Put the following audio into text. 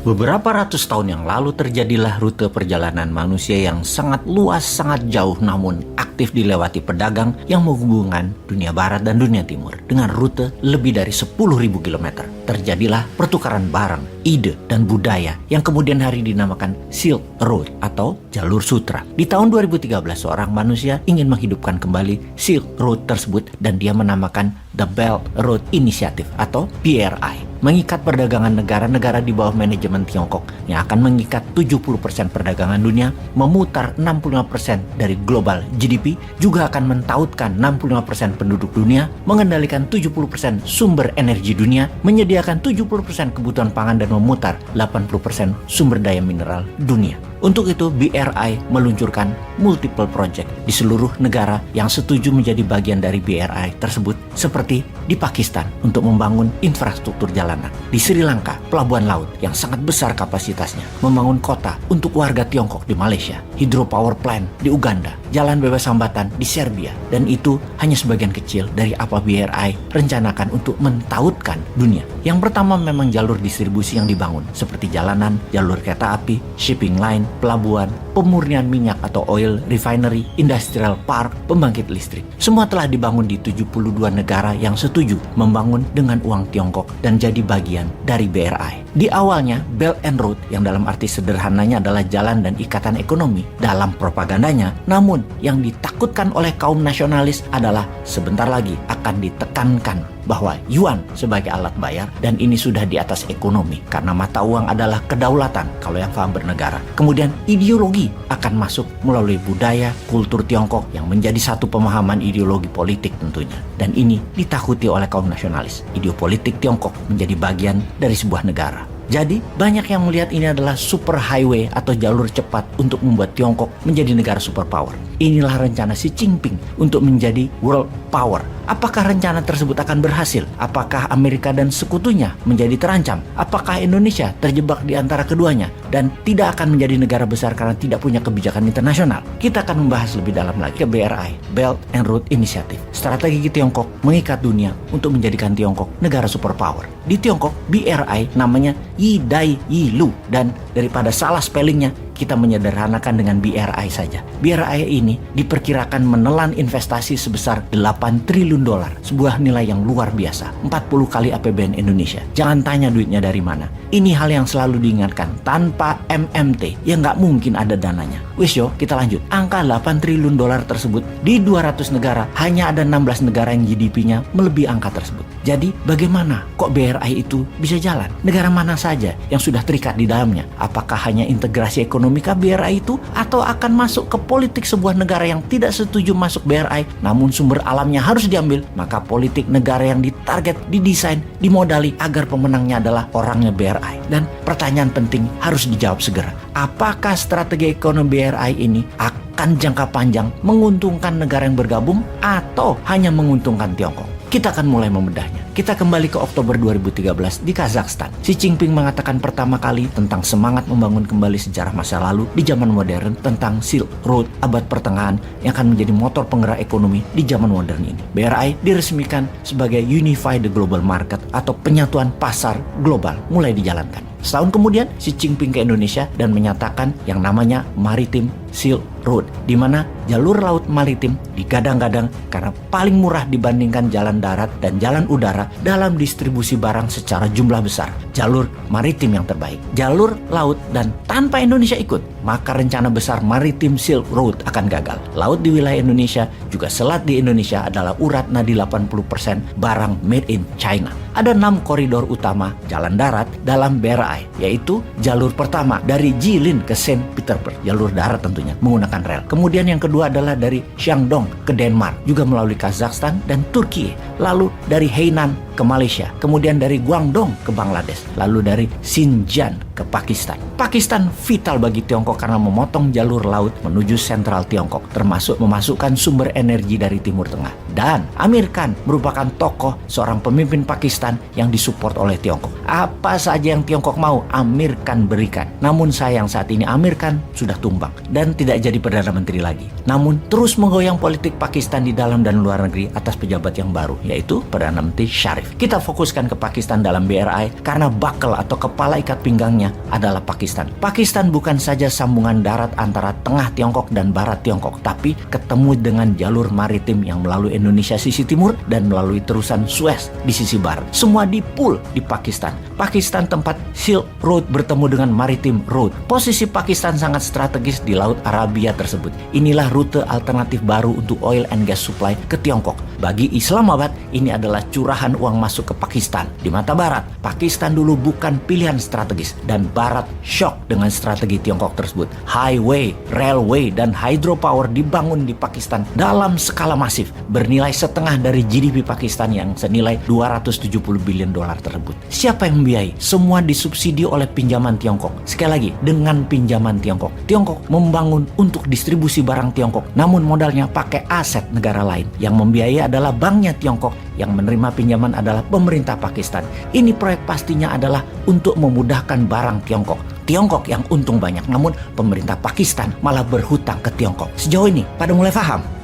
Beberapa ratus tahun yang lalu terjadilah rute perjalanan manusia yang sangat luas, sangat jauh namun aktif dilewati pedagang yang menghubungkan dunia barat dan dunia timur dengan rute lebih dari 10.000 km. Terjadilah pertukaran barang, ide, dan budaya yang kemudian hari dinamakan Silk Road atau Jalur Sutra. Di tahun 2013 seorang manusia ingin menghidupkan kembali Silk Road tersebut dan dia menamakan The Belt Road Initiative atau BRI. Mengikat perdagangan negara-negara di bawah manajemen Tiongkok yang akan mengikat 70% perdagangan dunia, memutar 65% dari global GDP, juga akan mentautkan 65% penduduk dunia, mengendalikan 70% sumber energi dunia, menyediakan 70% kebutuhan pangan dan memutar 80% sumber daya mineral dunia. Untuk itu, BRI meluncurkan multiple project di seluruh negara yang setuju menjadi bagian dari BRI tersebut, seperti di Pakistan untuk membangun infrastruktur jalanan, di Sri Lanka pelabuhan laut yang sangat besar kapasitasnya, membangun kota untuk warga Tiongkok di Malaysia, hydropower plant di Uganda, jalan bebas hambatan di Serbia, dan itu hanya sebagian kecil dari apa BRI rencanakan untuk mentautkan dunia. Yang pertama memang jalur distribusi yang dibangun, seperti jalanan, jalur kereta api, shipping line, pelabuhan, pemurnian minyak atau oil refinery, industrial park, pembangkit listrik. Semua telah dibangun di 72 negara yang setuju membangun dengan uang Tiongkok dan jadi bagian dari BRI. Di awalnya, Belt and Road yang dalam arti sederhananya adalah jalan dan ikatan ekonomi dalam propagandanya, namun yang ditakutkan oleh kaum nasionalis adalah sebentar lagi akan ditekankan bahwa yuan sebagai alat bayar, dan ini sudah di atas ekonomi karena mata uang adalah kedaulatan kalau yang paham bernegara. Kemudian ideologi akan masuk melalui budaya, kultur Tiongkok yang menjadi satu pemahaman ideologi politik tentunya. Dan ini ditakuti oleh kaum nasionalis. Ideopolitik Tiongkok menjadi bagian dari sebuah negara. Jadi, banyak yang melihat ini adalah super highway atau jalur cepat untuk membuat Tiongkok menjadi negara superpower. Inilah rencana Xi Jinping untuk menjadi world power. Apakah rencana tersebut akan berhasil? Apakah Amerika dan sekutunya menjadi terancam? Apakah Indonesia terjebak di antara keduanya dan tidak akan menjadi negara besar karena tidak punya kebijakan internasional? Kita akan membahas lebih dalam lagi ke BRI, Belt and Road Initiative. Strategi Tiongkok mengikat dunia untuk menjadikan Tiongkok negara superpower. Di Tiongkok, BRI namanya Yi Dai Yi Lu, dan daripada salah spellingnya, kita menyederhanakan dengan BRI saja. BRI ini diperkirakan menelan investasi sebesar 8 triliun dolar, sebuah nilai yang luar biasa, 40 kali APBN Indonesia. Jangan tanya duitnya dari mana. Ini hal yang selalu diingatkan, tanpa MMT ya nggak mungkin ada dananya. Wis yo, kita lanjut. Angka 8 triliun dolar tersebut di 200 negara, hanya ada 16 negara yang GDP-nya melebihi angka tersebut. Jadi bagaimana kok BRI itu bisa jalan? Negara mana saja yang sudah terikat di dalamnya? Apakah hanya integrasi ekonomi BRI itu, atau akan masuk ke politik sebuah negara yang tidak setuju masuk BRI namun sumber alamnya harus diambil? Maka politik negara yang ditarget, didesain, dimodali agar pemenangnya adalah orangnya BRI. Dan pertanyaan penting harus dijawab segera. Apakah strategi ekonomi BRI ini akan jangka panjang menguntungkan negara yang bergabung atau hanya menguntungkan Tiongkok? Kita akan mulai membedahnya. Kita kembali ke Oktober 2013 di Kazakhstan. Xi Jinping mengatakan pertama kali tentang semangat membangun kembali sejarah masa lalu di zaman modern, tentang Silk Road abad pertengahan yang akan menjadi motor penggerak ekonomi di zaman modern ini. BRI diresmikan sebagai Unified Global Market atau penyatuan pasar global mulai dijalankan. Setahun kemudian, Xi Jinping ke Indonesia dan menyatakan yang namanya Maritime Silk Road, di mana jalur laut maritim digadang-gadang karena paling murah dibandingkan jalan darat dan jalan udara dalam distribusi barang secara jumlah besar. Jalur maritim yang terbaik, jalur laut, dan tanpa Indonesia ikut, maka rencana besar Maritime Silk Road akan gagal. Laut di wilayah Indonesia, juga selat di Indonesia adalah urat nadi 80% barang made in China. Ada 6 koridor utama jalan darat dalam BRI, yaitu jalur pertama dari Jilin ke Saint Petersburg, jalur darat tentunya menggunakan rel. Kemudian yang kedua adalah dari Shandong ke Denmark, juga melalui Kazakhstan dan Turki. Lalu dari Hainan ke Malaysia, kemudian dari Guangdong ke Bangladesh, lalu dari Xinjiang ke Pakistan. Pakistan vital bagi Tiongkok karena memotong jalur laut menuju sentral Tiongkok, termasuk memasukkan sumber energi dari Timur Tengah. Dan Amir Khan merupakan tokoh seorang pemimpin Pakistan yang disupport oleh Tiongkok. Apa saja yang Tiongkok mau, Amir Khan berikan. Namun sayang saat ini Amir Khan sudah tumbang dan tidak jadi Perdana Menteri lagi. Namun terus menggoyang politik Pakistan di dalam dan luar negeri atas pejabat yang baru, yaitu Perdana Menteri Sharif. Kita fokuskan ke Pakistan dalam BRI karena buckle atau kepala ikat pinggangnya adalah Pakistan. Pakistan bukan saja sambungan darat antara tengah Tiongkok dan barat Tiongkok, tapi ketemu dengan jalur maritim yang melalui Indonesia sisi timur dan melalui terusan Suez di sisi barat. Semua dipul di Pakistan. Pakistan tempat Silk Road bertemu dengan Maritime Road. Posisi Pakistan sangat strategis di Laut Arabia tersebut. Inilah rute alternatif baru untuk oil and gas supply ke Tiongkok. Bagi Islamabad, ini adalah curahan uang masuk ke Pakistan. Di mata Barat, Pakistan dulu bukan pilihan strategis dan Barat shock dengan strategi Tiongkok tersebut. Highway, railway, dan hydropower dibangun di Pakistan dalam skala masif, bernilai setengah dari GDP Pakistan yang senilai 270 billion dolar tersebut. Siapa yang membiayai? Semua disubsidi oleh pinjaman Tiongkok. Sekali lagi, dengan pinjaman Tiongkok. Tiongkok membangun untuk distribusi barang Tiongkok, namun modalnya pakai aset negara lain. Yang membiayai adalah banknya Tiongkok, yang menerima pinjaman adalah pemerintah Pakistan. Ini proyek pastinya adalah untuk memudahkan barang Tiongkok. Tiongkok yang untung banyak, namun pemerintah Pakistan malah berhutang ke Tiongkok. Sejauh ini, pada mulai paham?